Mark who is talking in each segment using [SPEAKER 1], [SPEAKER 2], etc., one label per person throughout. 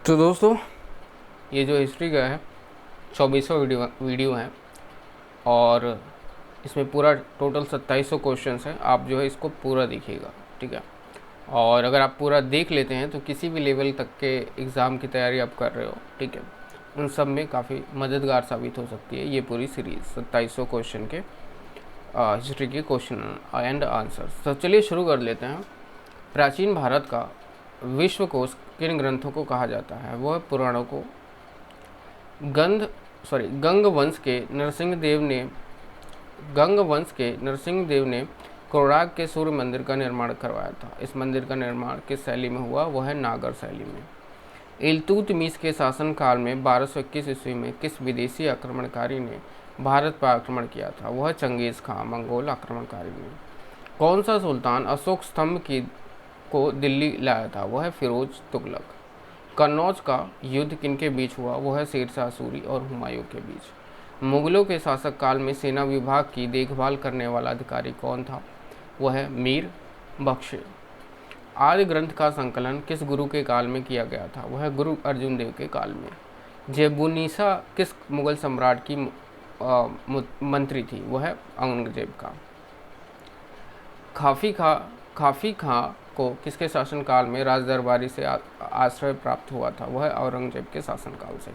[SPEAKER 1] तो दोस्तों, ये जो हिस्ट्री का है 24वां वीडियो है और इसमें पूरा टोटल 2700 क्वेश्चंस हैं। आप जो है इसको पूरा देखिएगा, ठीक है। और अगर आप पूरा देख लेते हैं तो किसी भी लेवल तक के एग्ज़ाम की तैयारी आप कर रहे हो, ठीक है, उन सब में काफ़ी मददगार साबित हो सकती है ये पूरी सीरीज़ 2700 क्वेश्चन के हिस्ट्री के क्वेश्चन एंड आंसर। तो चलिए शुरू कर लेते हैं। प्राचीन भारत का विश्वकोश किन ग्रंथों को कहा जाता है? वह पुराणों को। गंग वंश के नरसिंह देव ने कोणार्क के सूर्य मंदिर का निर्माण करवाया था। इस मंदिर का निर्माण किस शैली में हुआ? वह है नागर शैली में। इल्तुतमिश के शासनकाल में 1221 ईस्वी में किस विदेशी आक्रमणकारी ने भारत पर आक्रमण किया था? वह चंगेज़ खां, मंगोल आक्रमणकारी ने। कौन सा सुल्तान अशोक स्तंभ को दिल्ली लाया था? वह है फिरोज तुगलक। कन्नौज का युद्ध किनके बीच हुआ? वह है शेरशाह सूरी और हुमायूं के बीच। मुगलों के शासक काल में सेना विभाग की देखभाल करने वाला अधिकारी कौन था? वह है मीर बख्श। आदि ग्रंथ का संकलन किस गुरु के काल में किया गया था? वह है गुरु अर्जुन देव के काल में। जेबुनिसा किस मुगल सम्राट की मंत्री थी? वह है औरंगजेब का। खाफी खां को किसके शासनकाल में राजदरबारी से आश्रय प्राप्त हुआ था? वह औरंगजेब के शासनकाल से।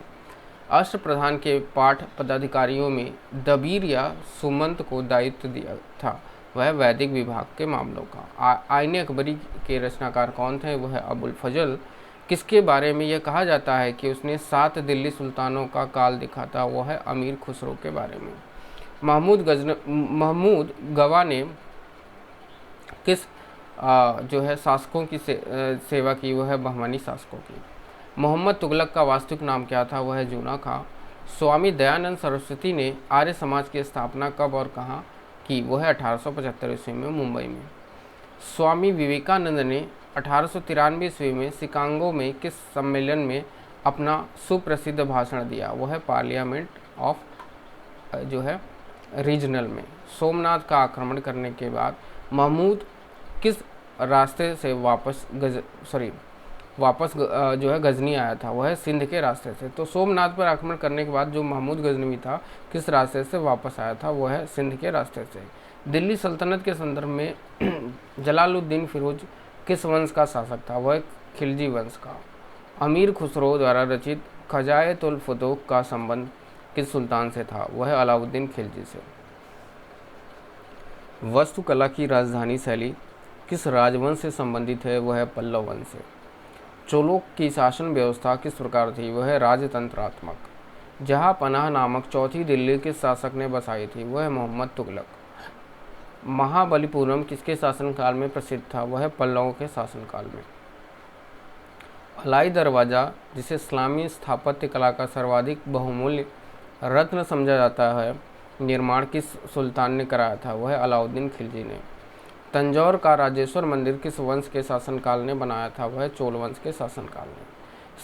[SPEAKER 1] अष्टप्रधान के पाठ पदाधिकारियों में दबीर या सुमंत को दायित्व दिया था? वह वैदिक विभाग के मामलों का। आईने अकबरी के रचनाकार कौन थे? वह अबुल फजल। किसके बारे में यह कहा जाता है कि उसने 7 दिल्ली सुल्तानों का काल देखा था? वह है अमीर खुसरो के बारे में। महमूद गवा ने किस जो है शासकों की सेवा की? वह है बहमानी शासकों की। मोहम्मद तुगलक का वास्तविक नाम क्या था? वह है जूना खां। स्वामी दयानंद सरस्वती ने आर्य समाज की स्थापना कब और कहाँ की? वह है 1875 ईस्वी में मुंबई में। स्वामी विवेकानंद ने 1893 ईस्वी में शिकागो में किस सम्मेलन में अपना सुप्रसिद्ध भाषण दिया? वह है पार्लियामेंट ऑफ जो है रीजनल में। सोमनाथ का आक्रमण करने के बाद महमूद किस रास्ते से वापस जो है गजनी आया था? वह है सिंध के रास्ते से। तो सोमनाथ पर आक्रमण करने के बाद जो महमूद गजनवी था किस रास्ते से वापस आया था? वह है सिंध के रास्ते से। दिल्ली सल्तनत के संदर्भ में जलालुद्दीन फिरोज किस वंश का शासक था? वह खिलजी वंश का। अमीर खुसरो द्वारा रचित खजायत उल फुतूह का संबंध किस सुल्तान से था? वह है अलाउद्दीन खिलजी से। वास्तुकला की राजधानी शैली किस राजवंश से संबंधित है? वह है पल्लव वंश से। चोलों की शासन व्यवस्था किस प्रकार थी? वह है राजतंत्रात्मक। जहाँ पनाह नामक चौथी दिल्ली किस शासक ने बसाई थी? वह है मोहम्मद तुगलक। महाबलीपुरम किसके शासनकाल में प्रसिद्ध था? वह है पल्लवों के शासनकाल में। अलाई दरवाज़ा, जिसे इस्लामी स्थापत्य कला का सर्वाधिक बहुमूल्य रत्न समझा जाता है, निर्माण किस सुल्तान ने कराया था? वह है अलाउद्दीन खिलजी ने। तंजौर का राजेश्वर मंदिर किस वंश के शासनकाल ने बनाया था? वह चोल वंश के शासनकाल में।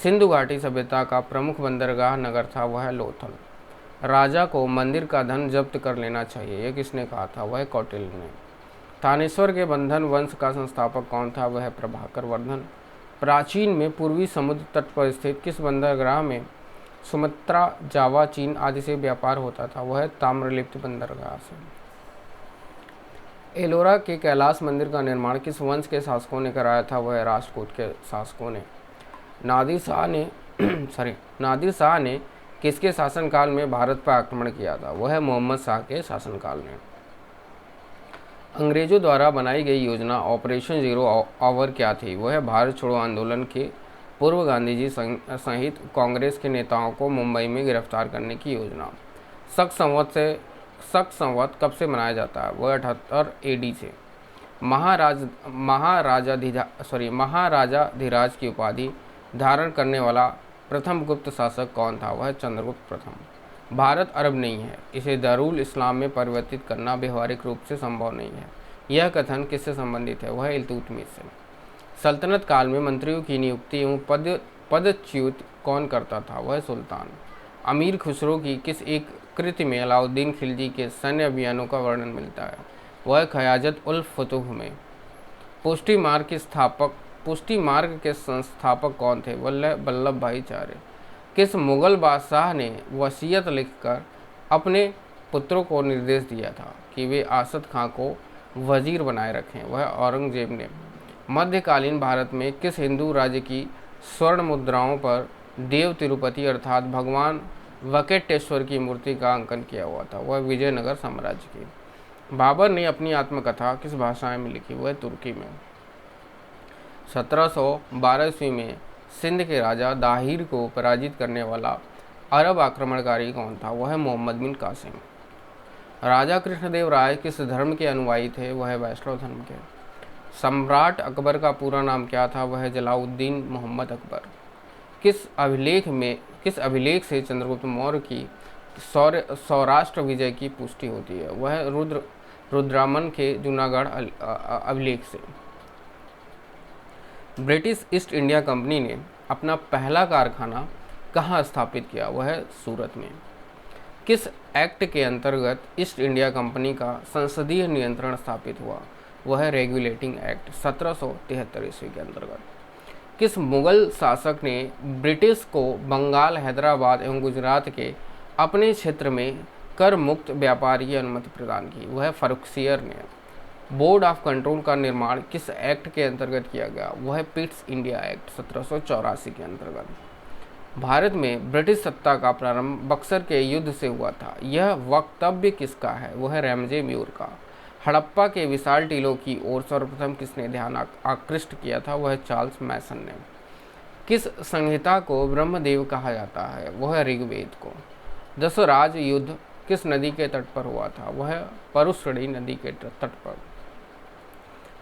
[SPEAKER 1] सिंधु घाटी सभ्यता का प्रमुख बंदरगाह नगर था? वह है लोथल। राजा को मंदिर का धन जब्त कर लेना चाहिए, यह किसने कहा था? वह कौटिल्य ने। थानेश्वर के बंधन वंश का संस्थापक कौन था? वह है प्रभाकर वर्धन। प्राचीन में पूर्वी समुद्र तट पर स्थित किस बंदरगाह में सुमात्रा, जावा, चीन आदि से व्यापार होता था? वह है ताम्रलिप्त बंदरगाह से। एलोरा के कैलाश मंदिर का निर्माण किस वंश के शासकों ने कराया था? वह राष्ट्रकूट के शासकों ने। नादिर शाह ने किसके शासनकाल में भारत पर आक्रमण किया था? वह है मोहम्मद शाह के शासनकाल में। अंग्रेजों द्वारा बनाई गई योजना ऑपरेशन जीरो आवर क्या थी? वह है भारत छोड़ो आंदोलन के पूर्व गांधी जी सहित कांग्रेस के नेताओं को मुंबई में गिरफ्तार करने की योजना। शक संवत कब से मनाया जाता है? वह 78 AD से। महाराजाधिराज की उपाधि धारण करने वाला प्रथम गुप्त शासक कौन था? वह चंद्रगुप्त प्रथम। भारत अरब नहीं है, इसे दारुल इस्लाम में परिवर्तित करना व्यवहारिक रूप से संभव नहीं है, यह कथन किससे संबंधित है? वह इल्तुतमिश से। सल्तनत काल में मंत्रियों की नियुक्ति एवं पदच्युत कौन करता था? वह सुल्तान। अमीर खुसरो की किस एक कृति में अलाउद्दीन खिलजी के सैन्य अभियानों का वर्णन मिलता है? वह खयाजत उल फुतूह में। पुष्टि मार्ग के स्थापक पुष्टि मार्ग के संस्थापक कौन थे? वल्लभ भाई चार्य। किस मुगल बादशाह ने वसीयत लिखकर अपने पुत्रों को निर्देश दिया था कि वे आसद खां को वजीर बनाए रखें? वह औरंगजेब ने। मध्यकालीन भारत में किस हिंदू राज्य की स्वर्ण मुद्राओं पर देव तिरुपति अर्थात भगवान वकेटेश्वर की मूर्ति का अंकन किया हुआ था? वह विजयनगर साम्राज्य की। बाबर ने अपनी आत्मकथा किस भाषा में लिखी? वह तुर्की में। 1712 ईस्वी में सिंध के राजा दाहिर को पराजित करने वाला अरब आक्रमणकारी कौन था? वह मोहम्मद बिन कासिम। राजा कृष्णदेव राय किस धर्म के अनुयायी थे? वह वैष्णव धर्म के। सम्राट अकबर का पूरा नाम क्या था? वह जलालुद्दीन मोहम्मद अकबर। किस अभिलेख से चंद्रगुप्त मौर्य की सौराष्ट्र विजय की पुष्टि होती है? वह रुद्रामन के जूनागढ़ अभिलेख से। ब्रिटिश ईस्ट इंडिया कंपनी ने अपना पहला कारखाना कहाँ स्थापित किया? वह सूरत में। किस एक्ट के अंतर्गत ईस्ट इंडिया कंपनी का संसदीय नियंत्रण स्थापित हुआ? वह रेगुलेटिंग एक्ट 1773 ईस्वी के अंतर्गत। किस मुगल शासक ने ब्रिटिश को बंगाल, हैदराबाद एवं गुजरात के अपने क्षेत्र में कर मुक्त व्यापार की अनुमति प्रदान की? वह फर्रुखसियर ने। बोर्ड ऑफ कंट्रोल का निर्माण किस एक्ट के अंतर्गत किया गया? वह पिट्स इंडिया एक्ट 1784 के अंतर्गत। भारत में ब्रिटिश सत्ता का प्रारंभ बक्सर के युद्ध से हुआ था। यह वक्तव्य किसका है? वह रैमजे म्यूर का। हड़प्पा के विशाल टीलों की ओर सर्वप्रथम किसने ध्यान आकृष्ट किया था? वह चार्ल्स मैसन ने। किस संहिता को ब्रह्मदेव कहा जाता है? वह ऋग्वेद को। दशराज युद्ध किस नदी के तट पर हुआ था? वह परुश्रणी नदी के तट पर।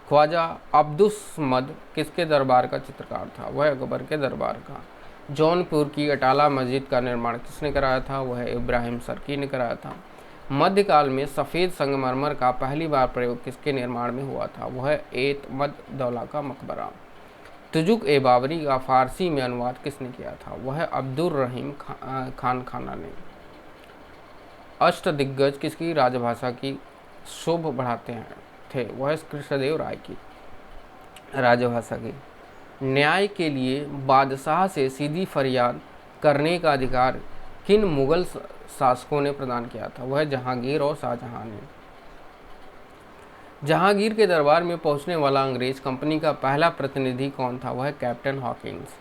[SPEAKER 1] ख्वाजा अब्दुस्समद किसके दरबार का चित्रकार था? वह अकबर के दरबार का। जौनपुर की अटाला मस्जिद का निर्माण किसने कराया था? वह इब्राहिम सर्की ने कराया था। मध्यकाल में सफ़ेद संगमरमर का पहली बार प्रयोग किसके निर्माण में हुआ था? वह एतमद दौला का मकबरा। तुजुक ए बाबरी का फारसी में अनुवाद किसने किया था? वह अब्दुर रहीम खान खाना ने। अष्टदिग्गज किसकी राजभाषा की शोभा बढ़ाते हैं थे? वह कृष्णदेव राय की राजभाषा की। न्याय के लिए बादशाह से सीधी फरियाद करने का अधिकार किन मुगल शासकों ने प्रदान किया था? वह जहांगीर और शाहजहां ने। जहांगीर के दरबार में पहुंचने वाला अंग्रेज कंपनी का पहला प्रतिनिधि कौन था? वह कैप्टन हॉकिंस।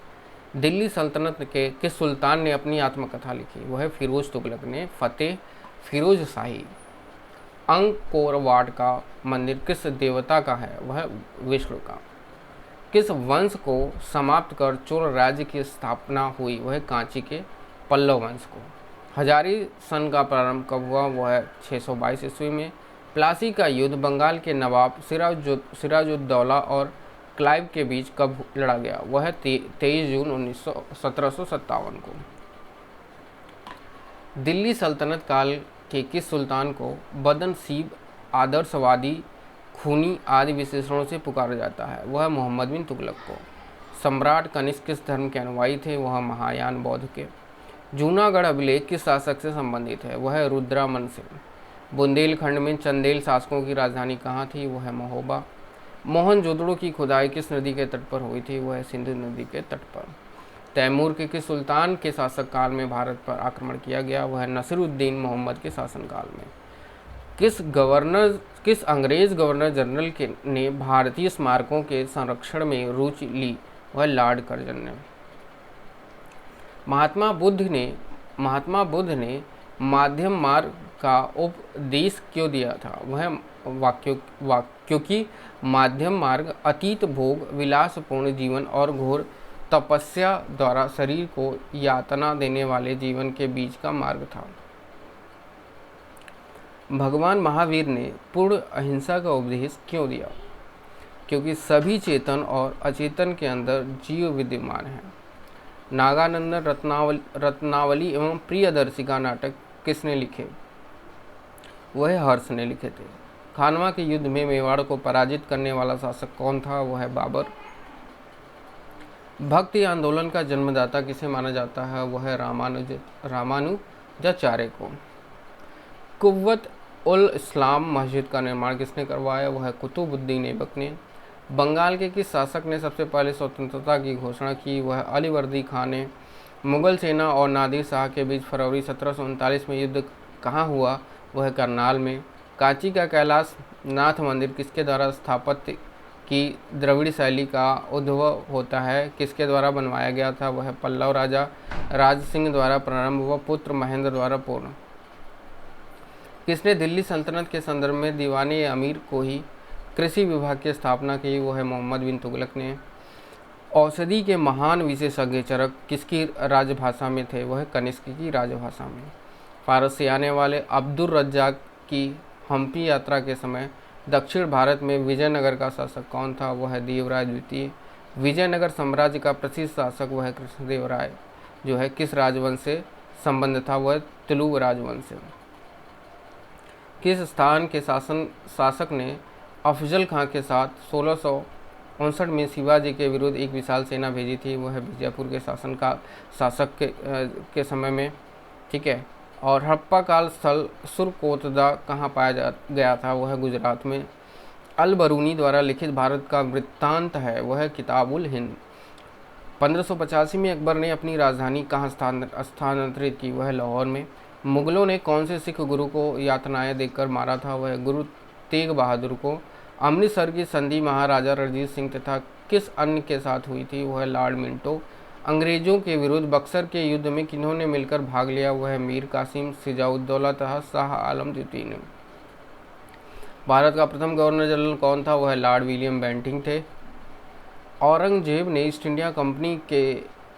[SPEAKER 1] दिल्ली सल्तनत के किस सुल्तान ने अपनी आत्मकथा लिखी? वह फिरोज तुगलक ने। फतेह फिरोज शाही। अंकोरवाट का मंदिर किस देवता का है? वह विष्णु का। किस वंश को समाप्त कर चोल राज्य की स्थापना हुई? वह कांची के पल्लव वंश को। हजारी सन का प्रारंभ कब हुआ? वह 622 ईस्वी में। प्लासी का युद्ध बंगाल के नवाब सिराजुद्दौला और क्लाइव के बीच कब लड़ा गया? वह 23 जून 1757 को। दिल्ली सल्तनत काल के किस सुल्तान को बदनसीब, आदर्शवादी, खूनी आदि विशेषणों से पुकारा जाता है? वह मोहम्मद बिन तुगलक को। सम्राट कनिष्क किस धर्म के अनुयायी थे? वह महायान बौद्ध के। जूनागढ़ अभिलेख किस शासक से संबंधित है? वह रुद्रामन से। बुंदेलखंड में चंदेल शासकों की राजधानी कहाँ थी? वह महोबा। मोहनजोदड़ो की खुदाई किस नदी के तट पर हुई थी? वह सिंधु नदी के तट पर। तैमूर के किस सुल्तान के शासक काल में भारत पर आक्रमण किया गया? वह नसीरुद्दीन मोहम्मद के शासनकाल में। किस अंग्रेज गवर्नर जनरल ने भारतीय स्मारकों के संरक्षण में रुचि ली? वह लॉर्ड कर्जन ने। महात्मा बुद्ध ने माध्यम मार्ग का उपदेश क्यों दिया था? वह क्योंकि माध्यम मार्ग अतीत भोग, विलासपूर्ण जीवन और घोर तपस्या द्वारा शरीर को यातना देने वाले जीवन के बीच का मार्ग था। भगवान महावीर ने पूर्ण अहिंसा का उपदेश क्यों दिया? क्योंकि सभी चेतन और अचेतन के अंदर जीव विद्यमान है। नागानंदन रत्नावली एवं प्रियदर्शिका नाटक किसने लिखे? वह हर्ष ने लिखे थे। खानवा के युद्ध में मेवाड़ को पराजित करने वाला शासक कौन था? वह बाबर। भक्ति आंदोलन का जन्मदाता किसे माना जाता है? वह रामानुजाचार्य को। कुव्वत उल इस्लाम मस्जिद का निर्माण किसने करवाया? वह कुतुबुद्दीन ऐबक ने। बंगाल के किस शासक ने सबसे पहले स्वतंत्रता की घोषणा की? वह अलीवर्दी खान ने। मुगल सेना और नादिर शाह के बीच फरवरी 1739 में युद्ध कहाँ हुआ? वह करनाल में। कांची का कैलाश नाथ मंदिर किसके द्वारा स्थापत्य की द्रविड़ शैली का उद्भव होता है? किसके द्वारा बनवाया गया था? वह पल्लव राजा राज सिंह द्वारा प्रारंभ व पुत्र महेंद्र द्वारा पूर्ण। किसने दिल्ली सल्तनत के संदर्भ में दीवाने अमीर को ही कृषि विभाग की स्थापना की? वो है मोहम्मद बिन तुगलक ने। औषधि के महान विशेषज्ञ चरक किसकी राजभाषा में थे? वह कनिष्क की राजभाषा में। फारस से आने वाले अब्दुल रज्जाक की हम्पी यात्रा के समय दक्षिण भारत में विजयनगर का शासक कौन था? वह देवराय द्वितीय। विजयनगर साम्राज्य का प्रसिद्ध शासक वह कृष्णदेवराय जो है किस राजवंश से संबंध था? वह तुलुव राजवंश से। किस स्थान के शासक ने अफजल खां के साथ 1659 में शिवाजी के विरुद्ध एक विशाल सेना भेजी थी? वह बीजापुर के शासक के समय में, ठीक है। और हड़प्पा काल स्थल सुरकोतदा कहाँ पाया गया था? वह गुजरात में। अल बरूनी द्वारा लिखित भारत का वृत्तांत है वह किताबुल हिंद। 1585 में अकबर ने अपनी राजधानी कहाँ स्थानांतरित की? वह लाहौर में। मुगलों ने कौन से सिख गुरु को यातनाएं देकर मारा था? वह गुरु तेग बहादुर को। अमृतसर की संधि महाराजा रणजीत सिंह तथा किस अन्य के साथ हुई थी? वह लॉर्ड मिंटो। अंग्रेजों के विरुद्ध बक्सर के युद्ध में किन्होंने मिलकर भाग लिया? वह मीर कासिम, सिजाउद्दौला तथा शाह आलम द्वितीय ने। भारत का प्रथम गवर्नर जनरल कौन था? वह लॉर्ड विलियम बेंटिंग थे। औरंगजेब ने ईस्ट इंडिया कंपनी के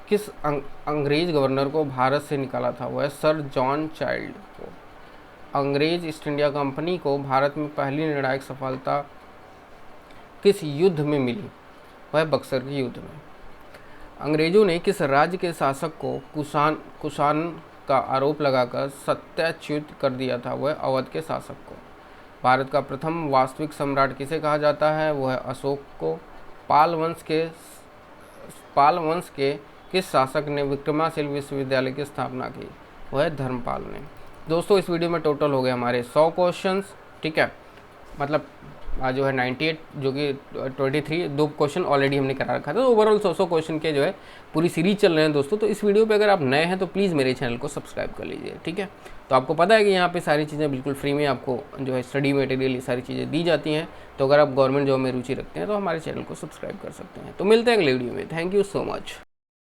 [SPEAKER 1] किस अंग्रेज गवर्नर को भारत से निकाला था? वह सर जॉन चाइल्ड को। अंग्रेज ईस्ट इंडिया कंपनी को भारत में पहली निर्णायक सफलता किस युद्ध में मिली? वह बक्सर के युद्ध में। अंग्रेजों ने किस राज्य के शासक को कुषाण का आरोप लगाकर सत्याच्युत कर दिया था? वह अवध के शासक को। भारत का प्रथम वास्तविक सम्राट किसे कहा जाता है? वह अशोक को। पाल वंश के किस शासक ने विक्रमाशिला विश्वविद्यालय की स्थापना की? वह धर्मपाल ने। दोस्तों इस वीडियो में टोटल हो गए हमारे 100 क्वेश्चंस, ठीक है। मतलब जो है 98 जो कि 23 दो क्वेश्चन ऑलरेडी हमने करा रखा था, तो ओवरऑल 100 क्वेश्चन के जो है पूरी सीरीज चल रहे हैं दोस्तों। तो इस वीडियो पे अगर आप नए हैं तो प्लीज़ मेरे चैनल को सब्सक्राइब कर लीजिए, ठीक है। तो आपको पता है कि यहाँ पे सारी चीज़ें बिल्कुल फ्री में आपको जो है स्टडी मटेरियल ये सारी चीज़ें दी जाती हैं। तो अगर आप गवर्नमेंट जॉब में रुचि रखते हैं तो हमारे चैनल को सब्सक्राइब कर सकते हैं। तो मिलते हैं अगले वीडियो में। Thank you so much.